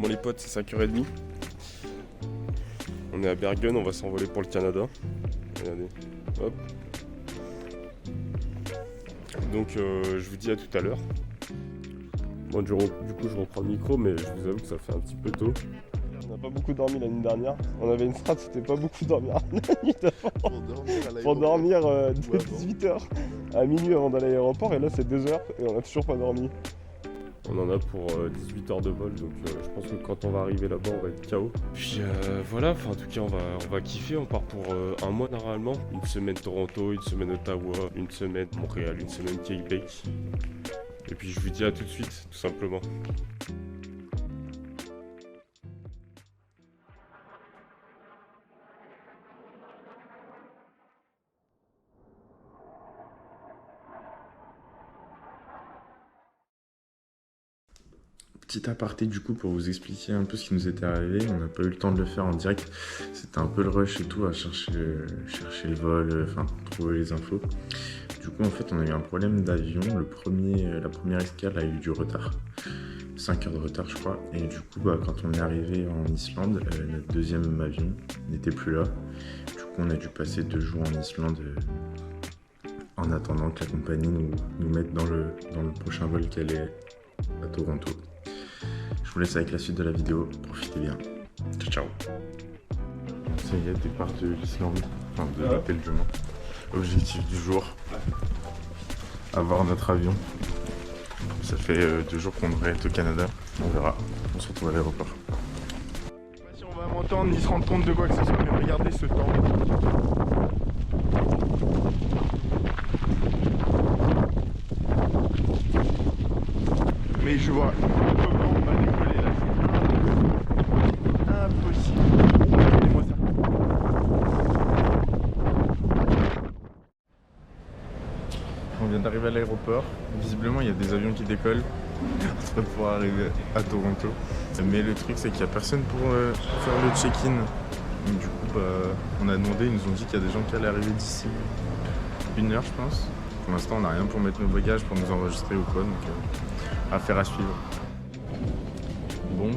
Bon les potes, c'est 5h30. On est à Bergen, on va s'envoler pour le Canada. Regardez, hop. Donc je vous dis à tout à l'heure. Bon du coup je reprends le micro, mais je vous avoue que ça fait un petit peu tôt. On n'a pas beaucoup dormi la nuit dernière. On avait une strat, c'était pas beaucoup dormir la nuit d'avant. Pour dormir de 18h à minuit avant d'aller à l'aéroport, et là c'est 2h et on a toujours pas dormi. On en a pour 18 heures de vol, donc je pense que quand on va arriver là-bas, on va être KO. Puis voilà, en tout cas, on va kiffer. On part pour un mois normalement. Une semaine Toronto, une semaine Ottawa, une semaine Montréal, une semaine Québec. Et puis je vous dis à tout de suite, tout simplement. Petit aparté du coup pour vous expliquer un peu ce qui nous était arrivé, on n'a pas eu le temps de le faire en direct, c'était un peu le rush et tout à chercher le vol, enfin trouver les infos. Du coup en fait on a eu un problème d'avion, la première escale a eu du retard, 5 heures de retard je crois, et du coup quand on est arrivé en Islande, notre deuxième avion n'était plus là. Du coup on a dû passer 2 jours en Islande en attendant que la compagnie nous mette dans le prochain vol qui allait à Toronto. Je vous laisse avec la suite de la vidéo, profitez bien. Ciao ciao. Ça y est, départ de l'Islande, enfin de l'hôtel du Mans. Objectif du jour, avoir notre avion. Ça fait 2 jours qu'on devrait être au Canada, on verra. On se retrouve à l'aéroport. Je sais pas si on va m'entendre ni se rendre compte de quoi que ce soit, mais regardez ce temps. Mais je vois comment on va décoller là, c'est impossible. Regardez-moi ça. On vient d'arriver à l'aéroport. Visiblement, il y a des avions qui décollent. On va pouvoir arriver à Toronto. Mais le truc, c'est qu'il n'y a personne pour faire le check-in. Du coup, on a demandé, ils nous ont dit qu'il y a des gens qui allaient arriver d'ici 1 heure, je pense. Pour l'instant, on n'a rien pour mettre nos bagages, pour nous enregistrer ou quoi. Donc, affaire à suivre. Bon,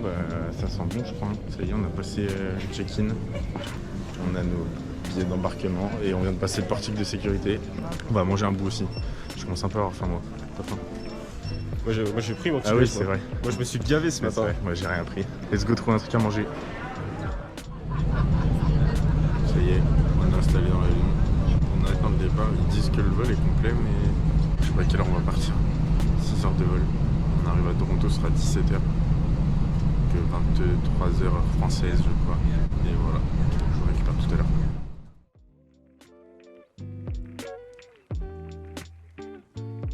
ça sent bon, je crois. Ça y est, on a passé le check-in. On a nos billets d'embarquement et on vient de passer le portique de sécurité. On va manger un bout aussi. Je commence un peu à avoir faim, moi. T'as faim? Moi j'ai pris mon petit. Ah oui, c'est vrai. Moi je me suis gavé ce matin. Moi j'ai rien pris. Let's go trouver un truc à manger. Ça y est, on est installé dans l'avion. On attend le départ. Ils disent que le vol est complet, mais je sais pas à quelle heure on va partir. 6 heures de vol. On arrive à Toronto, ce sera 17h. Que 23h française, je crois. Et voilà, je vous récupère tout à l'heure.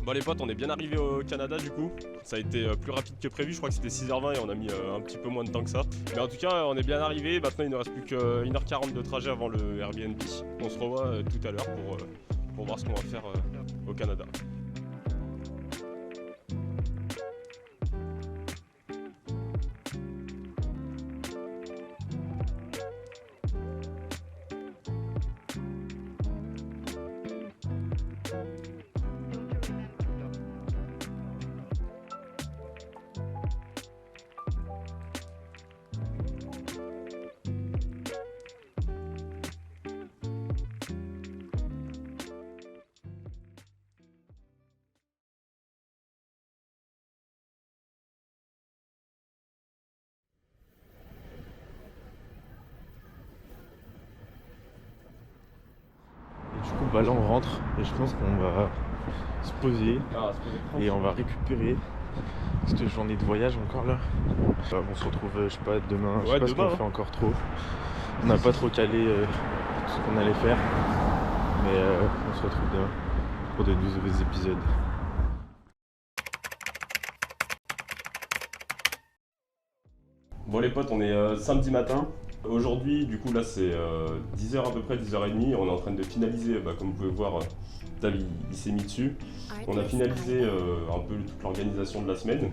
Bon les potes, on est bien arrivé au Canada du coup. Ça a été plus rapide que prévu, je crois que c'était 6h20 et on a mis un petit peu moins de temps que ça. Mais en tout cas, on est bien arrivé. Maintenant il ne reste plus que 1h40 de trajet avant le Airbnb. On se revoit tout à l'heure pour voir ce qu'on va faire au Canada. Du coup, là on rentre et je pense qu'on va se poser et on va récupérer cette journée de voyage encore là. On se retrouve, je sais pas, demain. Je sais pas ce qu'on fait encore trop. On n'a pas trop calé ce qu'on allait faire, mais on se retrouve demain pour de nouveaux épisodes. Bon les potes, on est samedi matin. Aujourd'hui, du coup là c'est 10h à peu près, 10h30. On est en train de finaliser, comme vous pouvez voir, David il s'est mis dessus. On a finalisé un peu toute l'organisation de la semaine.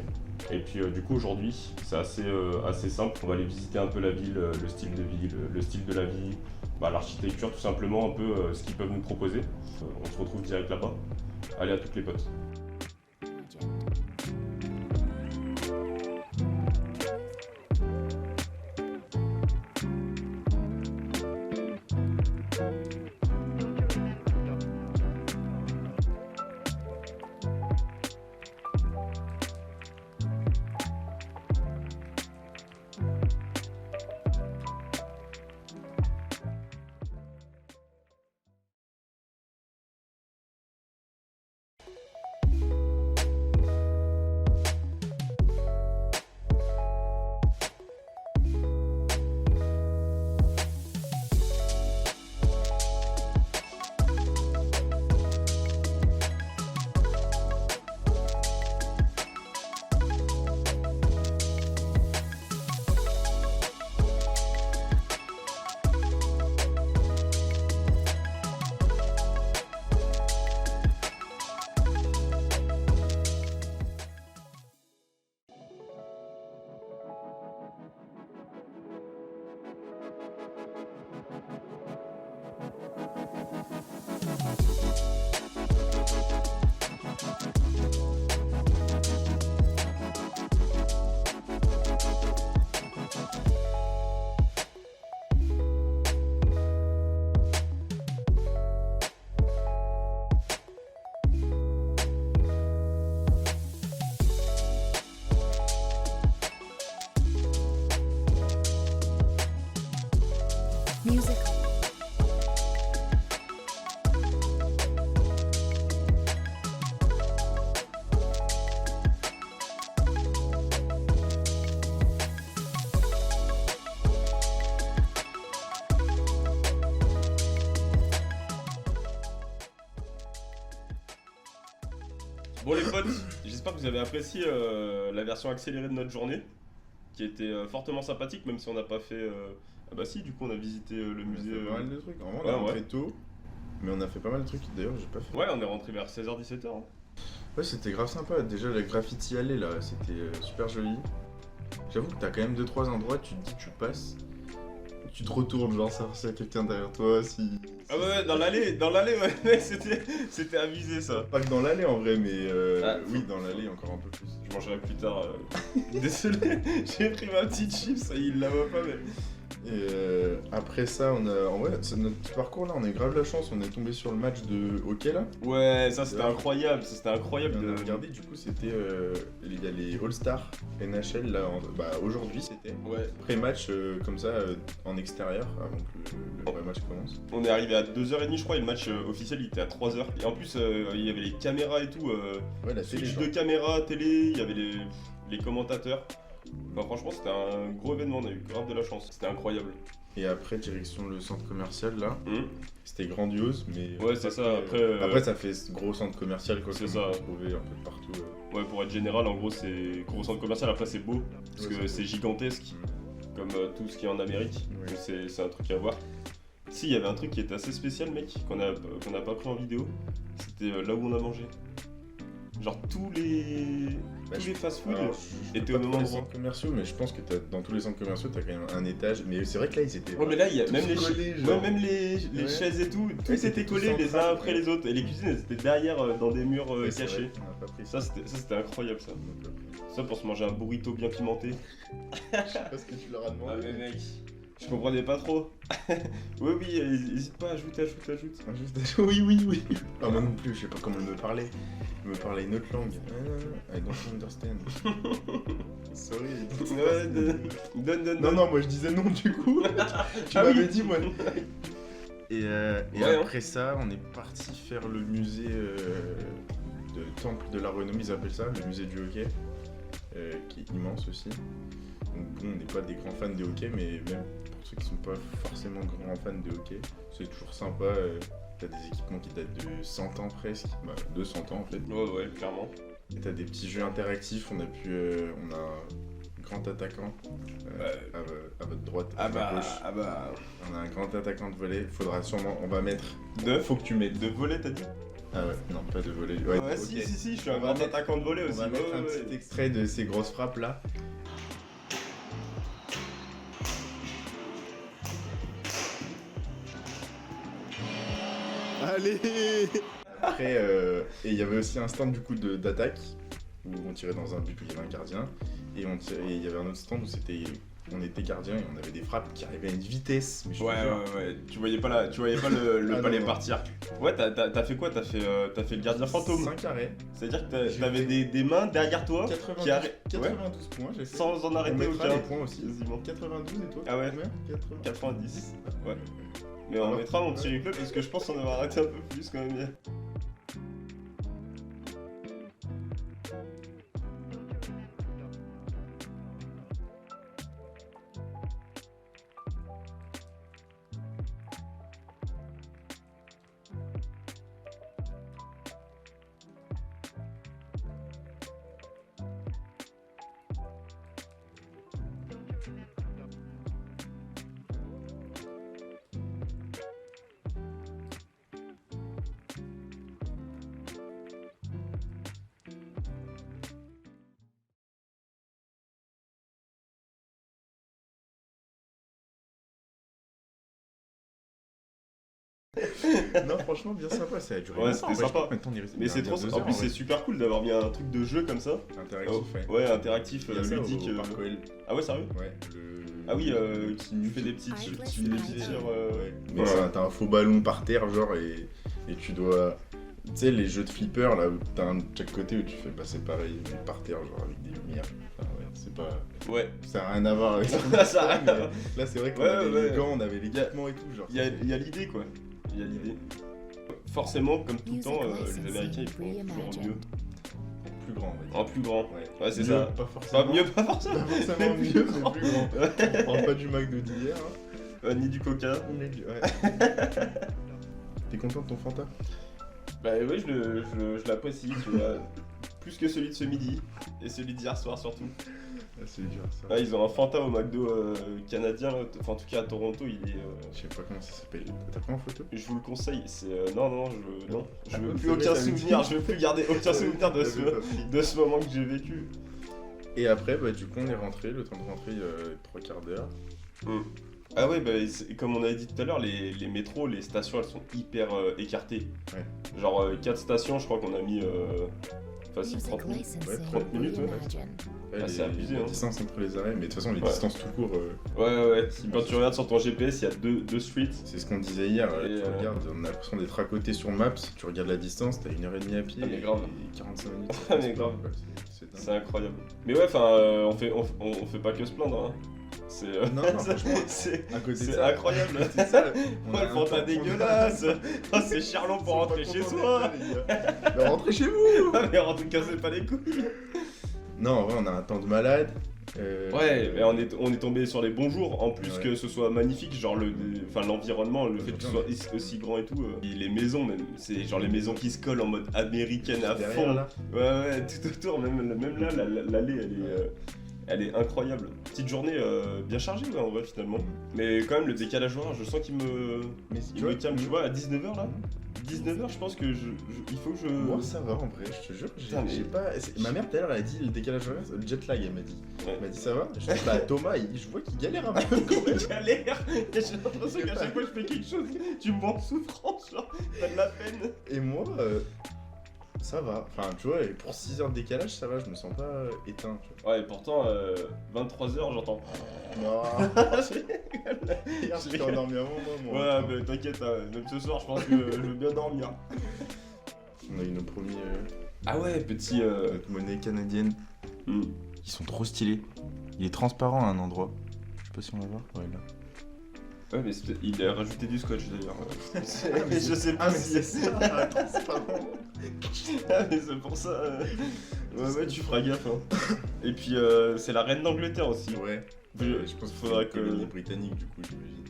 Et puis du coup aujourd'hui c'est assez simple. On va aller visiter un peu la ville, le style de ville, le style de la vie, l'architecture tout simplement, un peu ce qu'ils peuvent nous proposer. On se retrouve direct là-bas. Allez à toutes les potes. Music. Bon les potes, j'espère que vous avez apprécié la version accélérée de notre journée, qui était fortement sympathique, même si on n'a pas fait... Ah bah si, du coup on a visité le On a musée... fait pas mal de trucs. En vrai, on ouais, est rentré ouais. tôt, mais on a fait pas mal de trucs. D'ailleurs, j'ai pas fait. Ouais, on est rentré vers 16h-17h. Hein. Ouais, c'était grave sympa. Déjà, la graffiti allée là, c'était super joli. J'avoue que t'as quand même 2-3 endroits, tu te dis, tu passes, tu te retournes, genre savoir s'il y a quelqu'un derrière toi, si. Ah ouais, dans l'allée, ouais, c'était avisé ça. Pas que dans l'allée en vrai, mais Ah, oui, dans l'allée encore un peu plus. Je mangerai plus tard. Désolé, j'ai pris ma petite chips, il la voit pas mais... Et après ça, on a. En vrai, c'est notre petit parcours là, on a eu grave la chance, on est tombé sur le match de hockey là. Ouais, ça c'était Ouais. incroyable, ça c'était Et incroyable on a de... regardé, du coup, c'était. Il y a les All-Stars NHL là, aujourd'hui c'était. Ouais, Pré-match comme ça, en extérieur, avant que le vrai match commence. on est arrivé à 2h30 je crois et le match officiel il était à 3h. Et en plus il y avait les caméras et tout, Ouais, la télé. switch genre. de caméra, télé, il y avait les commentateurs. Enfin, franchement c'était un gros événement, on a eu grave de la chance, c'était incroyable. Et après, direction le centre commercial là. Hum. C'était grandiose, mais. Ouais, c'est ça, après, Après, ça fait ce gros centre commercial quoi. c'est qu'on ça. peut trouver un peu de partout. Ouais, pour être général, en gros c'est gros centre commercial, après c'est beau, parce Ouais, que c'est gigantesque, comme tout ce qui est en Amérique, Oui. donc c'est un truc à voir. Si, il y avait un truc qui était assez spécial mec, qu'on a pas pris en vidéo, c'était là où on a mangé. Genre tous les fast-food Alors, je étaient fais au pas même tous les endroit. centres commerciaux, mais je pense que dans tous les centres commerciaux, t'as quand même un étage. Mais c'est vrai que là, ils étaient. Ouais mais là il y a tous même les, collés, ouais, genre. même les Ouais. chaises et tout, tout c'était était tout collé les uns central, après ouais. les autres, et les cuisines elles étaient derrière dans des murs Ouais, c'est cachés. vrai, on a pas pris ça. Ça c'était incroyable ça. On a pas pris. Ça pour se manger un burrito bien pimenté. Je sais pas ce que tu leur as demandé. Ah mais mec, je comprenais pas trop. Oui oui, hésite pas, ajoute. Ah, juste- Oui. Ah, moi non plus, je sais pas comment il me parlait. Il me parlait une autre langue. I don't understand. Sorry. I don't Ouais, understand. donne. Non, moi je disais non du coup. Tu Ah m'avais oui. dit, moi. Et Ouais, après ça, on est parti faire le musée de Temple de la Renommée, ils appellent ça, le musée du hockey, qui est immense aussi. Donc bon, on n'est pas des grands fans de hockey, mais même pour ceux qui sont pas forcément grands fans de hockey, c'est toujours sympa. T'as des équipements qui datent de 100 ans presque, 200 ans en fait. Ouais, clairement. Et t'as des petits jeux interactifs, on a un grand attaquant à votre droite, à ma gauche. bah. On a un grand attaquant de volley, on va mettre... De Faut que tu mettes... De voler t'as dit? Ah ouais, non, pas de volley. Ouais, ok. si, je suis un On va grand mettre- attaquant de voler On aussi. va mettre ouais, un ouais. petit extrait de ces grosses frappes là. Allez. Après, et il y avait aussi un stand du coup d'attaque où on tirait dans un but où il y avait un gardien et il y avait un autre stand où on était gardien et on avait des frappes qui arrivaient à une vitesse. Mais je te Ouais, jure. ouais. Tu voyais pas le Ah, palais non. partir. Ouais, t'as fait quoi? T'as fait le gardien fantôme. 5 arrêts. C'est-à-dire que J'ai t'avais fait des mains derrière toi 92, qui arrêtent. Ouais. 92 points, j'ai fait. Sans en On arrêter mettra aucun. les points aussi. Quasiment. 92 et toi Ah ouais. combien 80. 90. Ouais. Mais on Alors, mettra mon petit ouais. replay parce que je pense qu'on avait arrêté un peu plus quand même. Non, franchement, bien sympa, ça a duré Ouais, longtemps. c'était Je sais pas sympa. combien de temps on est resté. Mais c'est Bien trop. 2 En heures, plus, vrai. c'est super cool d'avoir mis un truc de jeu comme ça. Interactif, ouais. Ouais, interactif, Il y a ça ludique. au Parc OL. Ah ouais, sérieux? Ouais, Ah oui, tu fais des petits Ah, tirs. ouais, Ouais. Mais Ouais. ça, t'as un faux ballon par terre, genre, et tu dois. Tu sais, les jeux de flipper, là, où t'as un de chaque côté où tu fais passer pareil, mais par terre, genre, avec des lumières. Enfin, ouais, C'est pas... Ouais. Ça n'a rien à voir avec Ça a rien à voir. Là, c'est vrai qu'on Ouais, avait ouais. les gants, on avait l'équipement et tout. Genre, Il y a l'idée quoi. Il y a l'idée. Forcément, comme tout le temps, les Américains ils font toujours mieux. plus grand, on va dire. En plus grand. Ouais, C'est mieux, ça. Pas forcément. Pas mieux, pas forcément. Pas forcément Mais mieux, plus mais grand. plus grand. Ouais. On parle pas du McDo d'hier. Hein. Ni du Coca. Ouais. T'es content de ton Fanta? Bah oui, je l'apprécie, tu vois. Plus que celui de ce midi. Et celui d'hier soir surtout. Ah, c'est dur ça. Ah, ils ont un Fanta au McDo canadien, là. Enfin en tout cas à Toronto, il est... Je sais pas comment ça s'appelle. T'as pas en photo? Je vous le conseille, c'est... non, je veux Ah, plus c'est aucun vrai, ça me souvenir, dit. je veux plus garder aucun souvenir de J'avais pas pris. de ce moment que j'ai vécu. Et après, bah, du coup, on est rentré. Le temps de rentrer, 3/4 d'heure. Ah ouais, bah, comme on avait dit tout à l'heure, les métros, les stations, elles sont hyper écartées. Ouais. Genre 4 stations, je crois qu'on a mis facile 30 Music minutes. licensing. 30 minutes, ouais. Reimagine. Ouais, Ah, c'est abusé, la hein. distance entre les arrêts, mais de toute façon, les Ouais. distances tout court, Ouais. Quand tu regardes sur ton GPS, il y a deux streets. c'est ce qu'on disait hier. Et, tu regardes, on a l'impression d'être à côté sur Maps. Tu regardes la distance, t'as 1h30 à pied Ah, mais grave. et 45 minutes. Ah, mais grave. Ouais, c'est dingue. C'est incroyable. Mais ouais, enfin, on fait pas que se plaindre. Hein. C'est Non, franchement, c'est À côté de c'est ça, incroyable. c'est ça. On Ouais, a le un Fanta temps- dégueulasse. Ah, c'est charlant pour rentrer chez soi. Mais rentrez chez vous. Ah, mais rentrez, cassez pas les couilles. Non, en vrai, on a un temps de malade. Ouais, mais on est tombé sur les bons jours, en plus Ouais. que ce soit magnifique, genre l'environnement, le fait que ce soit Aujourd'hui, aussi grand et tout. Et les maisons même, c'est genre les maisons qui se collent en mode américaine à derrière fond. là. Ouais, tout autour, même là, l'allée elle est incroyable. Petite journée bien chargée ouais, en vrai finalement. Mais quand même le décalage horaire, je sens qu'il me calme, tu vois, à 19h là. 19h je pense que il faut que je... Moi, ça va en vrai, je te jure. Putain, mais- J'ai pas. Ma mère tout à l'heure, elle a dit le décalage horaire, le jet lag, elle m'a dit. Ouais. Elle m'a dit ça va. Je dis bah Thomas, je vois qu'il galère un peu quand même. Galère. J'ai l'impression qu'à chaque fois que je fais quelque chose, tu me vois en souffrance, genre, t'as de la peine. Et moi, ça va. Enfin, tu vois, et pour 6 heures de décalage, ça va, je me sens pas éteint. Tu Ouais, et pourtant, 23h, j'entends. vois. Non, hier, Je j'étais endormi avant moi. Ouais, mais t'inquiète, même ce soir, je pense que je vais bien dormir. On a eu nos premiers. Ah ouais, petit. Notre monnaie canadienne. hmm. Ils sont trop stylés. Il est transparent à un endroit. Je sais pas si on va voir. Ouais, là. Ouais, mais il a rajouté du scotch d'ailleurs. Mais je sais pas Ah, mais si c'est ça, transparent. Ah, mais c'est pour ça. Ouais, tu feras gaffe. Hein. Et puis, c'est la reine d'Angleterre aussi. Ouais. Je- Je pense qu'il faudrait faudrait que- que. Colonie britannique, du coup, j'imagine.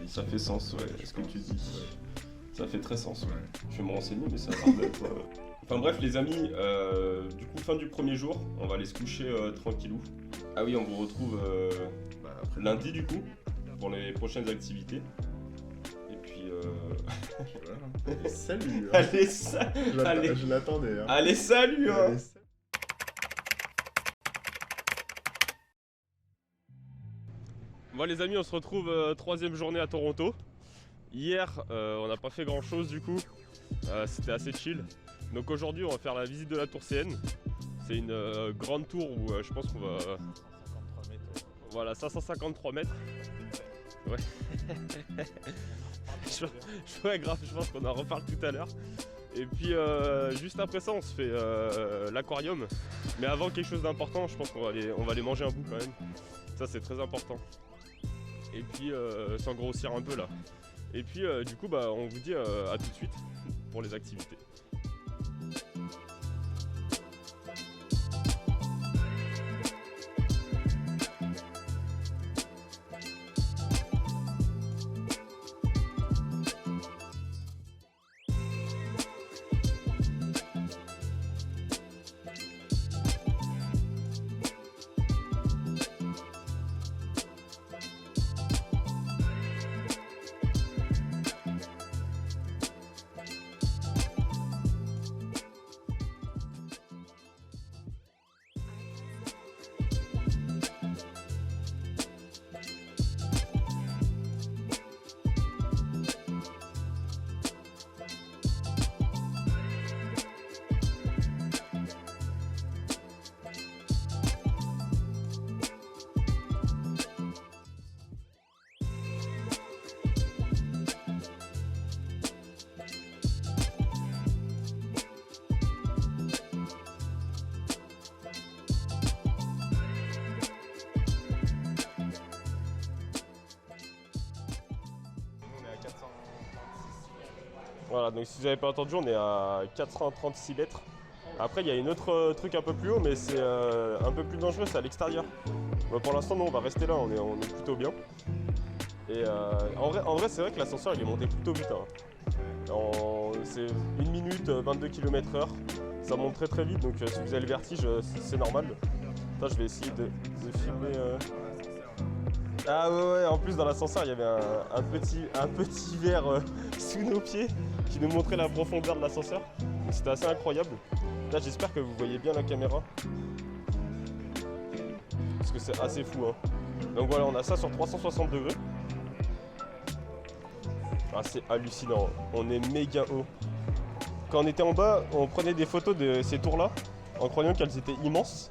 Ça fait sens, ouais, ce que tu dis. Ouais. Ça fait très sens, ouais. Ouais. Je vais me renseigner, mais ça a l'air d'être. Enfin bref, les amis, du coup, fin du premier jour, on va aller se coucher tranquillou. Ah oui, on vous retrouve Bah, après, lundi, du coup, pour les prochaines activités. Et puis. voilà. Allez, salut. Allez, ça... allez. Je l'attendais. Hein. Allez, salut hein. Allez, salut. Bon les amis, on se retrouve troisième journée à Toronto. Hier, on n'a pas fait grand chose du coup, c'était assez chill. Donc aujourd'hui, on va faire la visite de la tour CN. C'est une grande tour où je pense qu'on va... 553 mètres. Voilà, 553 mètres. Ouais. Ouais, grave, je pense qu'on en reparle tout à l'heure. Et puis juste après ça, on se fait l'aquarium. Mais avant quelque chose d'important, je pense qu'on va aller manger un bout quand même. Ça, c'est très important. Et puis s'engrossir un peu là. Et puis du coup, bah, on vous dit à tout de suite pour les activités. Voilà, donc si vous n'avez pas entendu, on est à 436 mètres. Après, il y a une autre truc un peu plus haut, mais c'est un peu plus dangereux, c'est à l'extérieur. Bon, pour l'instant, nous, on va rester là, on est plutôt bien. Et en vrai c'est vrai que l'ascenseur, il est monté plutôt vite. Hein. C'est 1 minute, 22 km/h. Ça monte très très vite, donc si vous avez le vertige, c'est normal. Attends, je vais essayer de filmer. Ah ouais, en plus dans l'ascenseur il y avait un petit verre sous nos pieds qui nous montrait la profondeur de l'ascenseur. C'était assez incroyable. Là j'espère que vous voyez bien la caméra. Parce que c'est assez fou. Hein. Donc voilà, on a ça sur 360 degrés. Ah, c'est hallucinant, on est méga haut. Quand on était en bas, on prenait des photos de ces tours là en croyant qu'elles étaient immenses.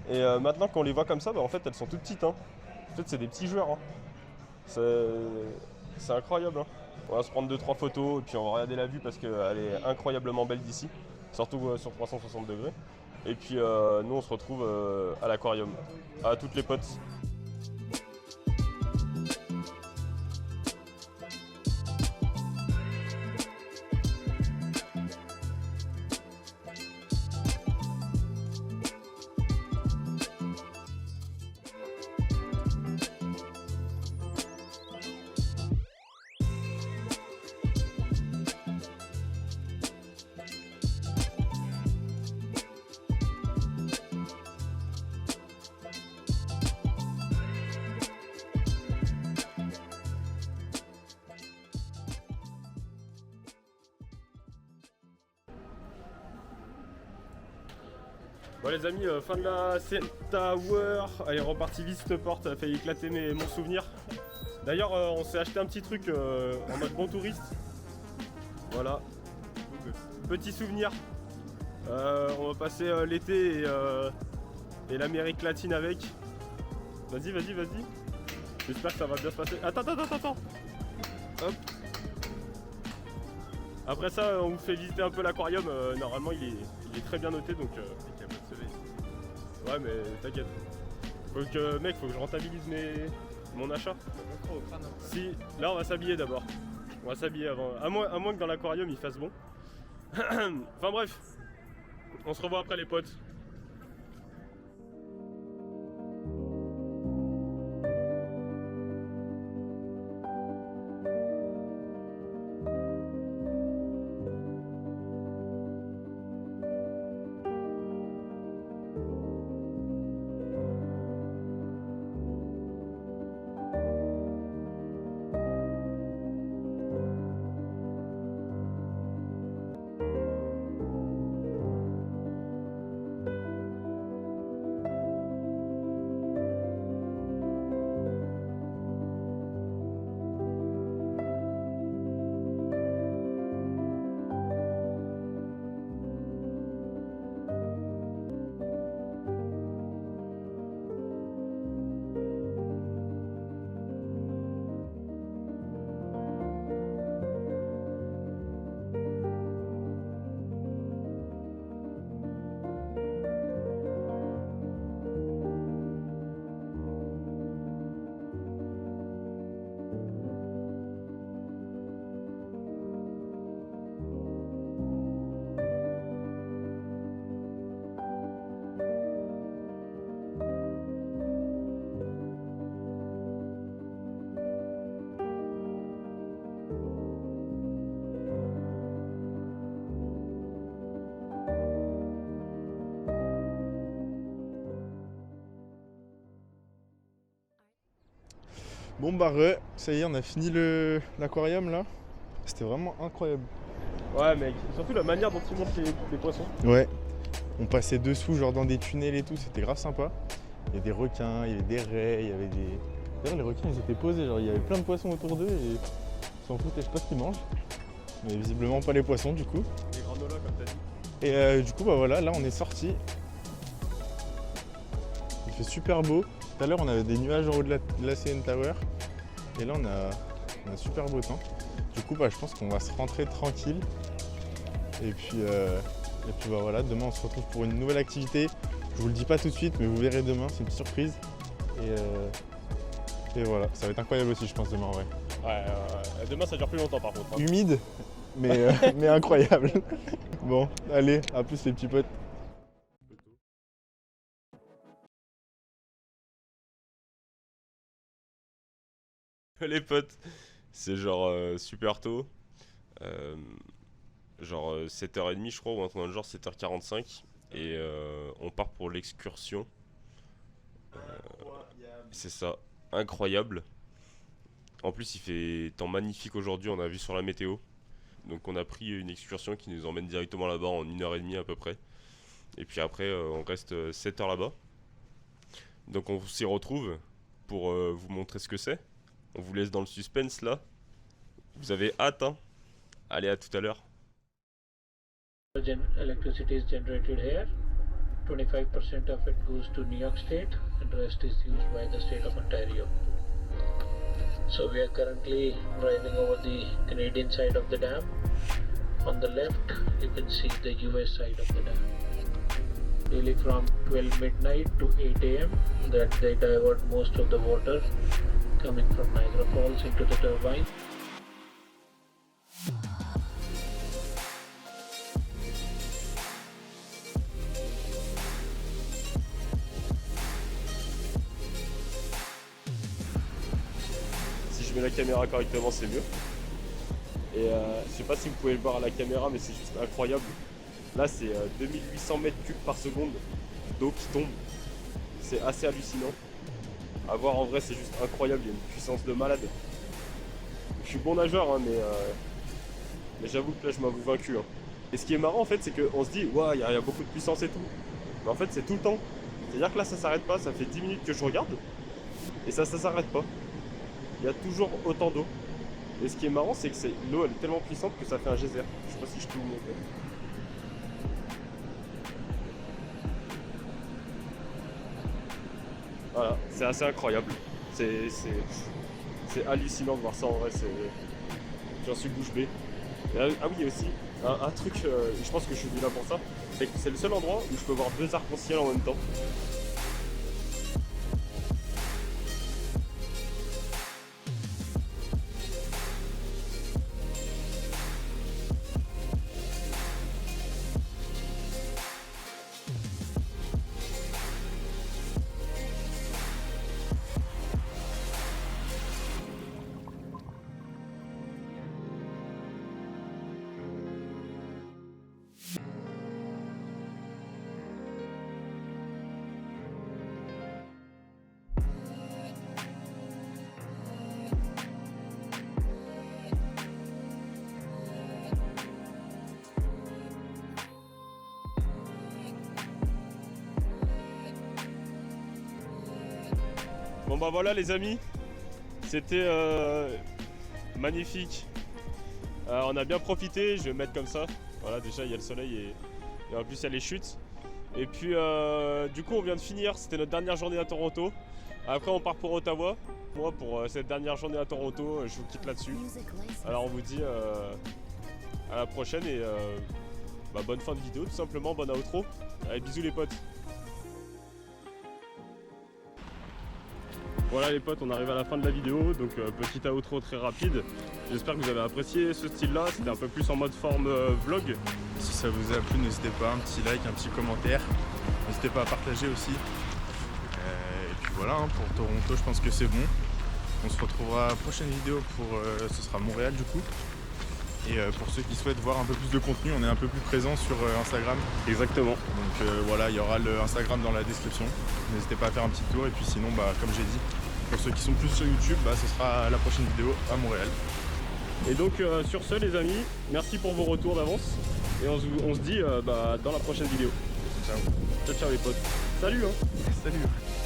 Et maintenant qu'on les voit comme ça, bah, en fait elles sont toutes petites. Hein. En fait, c'est des petits joueurs. Hein. C'est incroyable. Hein. On va se prendre 2-3 photos et puis on va regarder la vue parce qu'elle est incroyablement belle d'ici. Surtout sur 360 degrés. Et puis nous, on se retrouve à l'aquarium. À toutes les potes. Bon les amis, fin de la CN Tower. Allez, reparti vite cette porte, ça a failli éclater mon souvenir. D'ailleurs on s'est acheté un petit truc en mode bon touriste. Voilà. Petit souvenir. On va passer l'été et l'Amérique latine avec. Vas-y. J'espère que ça va bien se passer. Attends. Hop. Après ça, on vous fait visiter un peu l'aquarium. Normalement, il est très bien noté, donc. Ouais, mais t'inquiète. Faut que je rentabilise mon achat. Si, là, on va s'habiller d'abord. On va s'habiller avant. À moins que dans l'aquarium il fasse bon. Enfin bref, on se revoit après les potes. Bon bah ça y est, on a fini l'aquarium là. C'était vraiment incroyable. Ouais mec, surtout la manière dont ils montent les poissons. Ouais, on passait dessous genre dans des tunnels et tout, c'était grave sympa. Il y avait des requins, il y avait des raies, il y avait des... D'ailleurs les requins ils étaient posés, genre il y avait plein de poissons autour d'eux et ils s'en foutaient, je sais pas ce qu'ils mangent. Mais visiblement pas les poissons du coup. Les granolas comme t'as dit. Et du coup bah voilà, là on est sorti. Il fait super beau. Tout à l'heure on avait des nuages en haut de la CN Tower. Et là on a super beau temps. Du coup bah, je pense qu'on va se rentrer tranquille. Et puis bah, voilà, demain on se retrouve pour une nouvelle activité. Je vous le dis pas tout de suite mais vous verrez demain, c'est une petite surprise. Et voilà, ça va être incroyable aussi je pense demain en vrai. Ouais, demain ça dure plus longtemps par contre. Hein. Humide, mais incroyable. Bon, allez, à plus les petits potes. Les potes, c'est genre super tôt. Genre 7h30 je crois, ou un truc dans le genre 7h45. Et on part pour l'excursion. C'est ça, incroyable. En plus il fait temps magnifique aujourd'hui, on a vu sur la météo. Donc on a pris une excursion qui nous emmène directement là-bas en 1h30 à peu près. Et puis après on reste 7 heures là-bas. Donc on s'y retrouve pour vous montrer ce que c'est. On vous laisse dans le suspense là. Vous avez hâte hein. Allez, à tout à l'heure. Electricity is generated here. 25% of it goes to New York State and the rest is used by the state of Ontario. So we are currently driving over the Canadian side of the dam. On the left you can see the US side of the dam. Daily from 12 midnight to 8 AM that they divert most of the water coming from Niagara Falls into the turbine. Si je mets la caméra correctement, c'est mieux. Et je sais pas si vous pouvez le voir à la caméra, mais c'est juste incroyable. Là, c'est 2800 mètres cubes par seconde d'eau qui tombe. C'est assez hallucinant. À voir en vrai, c'est juste incroyable. Il y a une puissance de malade. Je suis bon nageur, hein, mais j'avoue que là, je m'avoue vaincu. Hein. Et ce qui est marrant, en fait, c'est qu'on se dit, ouais, il y a beaucoup de puissance et tout. Mais en fait, c'est tout le temps. C'est-à-dire que là, ça s'arrête pas. Ça fait 10 minutes que je regarde. Et ça s'arrête pas. Il y a toujours autant d'eau. Et ce qui est marrant, c'est que l'eau, elle est tellement puissante que ça fait un geyser. Je sais pas si je peux vous montrer. Voilà, c'est assez incroyable. C'est hallucinant de voir ça en vrai. J'en suis bouche bée. Ah oui, il y a aussi un truc, je pense que je suis venu là pour ça. C'est le seul endroit où je peux voir deux arcs-en-ciel en même temps. Bon bah voilà les amis, c'était magnifique. On a bien profité, je vais mettre comme ça. Voilà, déjà il y a le soleil et en plus il y a les chutes. Et puis du coup on vient de finir, c'était notre dernière journée à Toronto. Après on part pour Ottawa. Moi pour cette dernière journée à Toronto, je vous quitte là-dessus. Alors on vous dit à la prochaine et bonne fin de vidéo tout simplement, bonne outro. Allez, bisous les potes. Voilà les potes, on arrive à la fin de la vidéo, donc petit outro très rapide. J'espère que vous avez apprécié ce style là, c'était un peu plus en mode forme vlog. Si ça vous a plu, n'hésitez pas, un petit like, un petit commentaire. N'hésitez pas à partager aussi. Et puis voilà, hein, pour Toronto, je pense que c'est bon. On se retrouvera à la prochaine vidéo ce sera Montréal du coup. Et pour ceux qui souhaitent voir un peu plus de contenu, on est un peu plus présent sur Instagram. Exactement. Donc voilà, il y aura le Instagram dans la description. N'hésitez pas à faire un petit tour. Et puis sinon, comme j'ai dit, pour ceux qui sont plus sur YouTube, ce sera la prochaine vidéo à Montréal. Et donc sur ce les amis, merci pour vos retours d'avance. Et on se dit dans la prochaine vidéo. Ciao. Ciao ciao les potes. Salut hein. Salut.